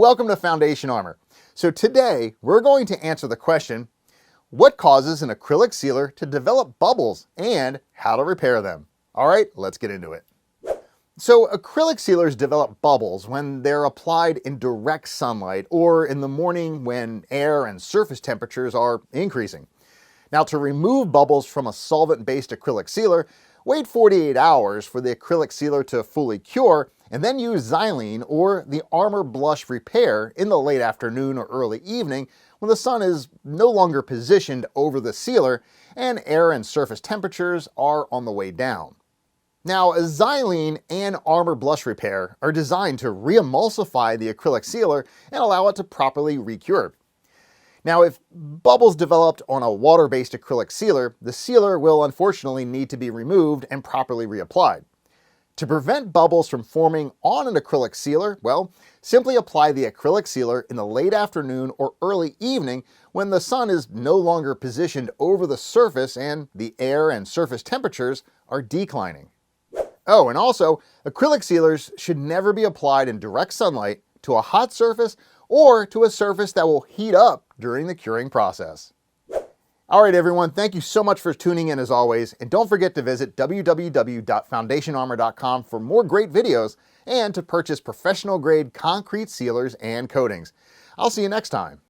welcome to Foundation Armor. So today we're going to answer the question, what causes an acrylic sealer to develop bubbles and how to repair them? All right, let's get into it. So acrylic sealers develop bubbles when they're applied in direct sunlight or in the morning when air and surface temperatures are increasing. Now, to remove bubbles from a solvent-based acrylic sealer, wait 48 hours for the acrylic sealer to fully cure, and then use Xylene or the Armor Blush Repair in the late afternoon or early evening when the sun is no longer positioned over the sealer and air and surface temperatures are on the way down. Now, Xylene and Armor Blush Repair are designed to re-emulsify the acrylic sealer and allow it to properly recure. Now, if bubbles developed on a water-based acrylic sealer, the sealer will unfortunately need to be removed and properly reapplied. To prevent bubbles from forming on an acrylic sealer, well, simply apply the acrylic sealer in the late afternoon or early evening when the sun is no longer positioned over the surface and the air and surface temperatures are declining. Oh, and also, acrylic sealers should never be applied in direct sunlight to a hot surface or to a surface that will heat up during the curing process. All right, everyone, thank you so much for tuning in as always, and don't forget to visit www.foundationarmor.com for more great videos and to purchase professional grade concrete sealers and coatings. I'll see you next time.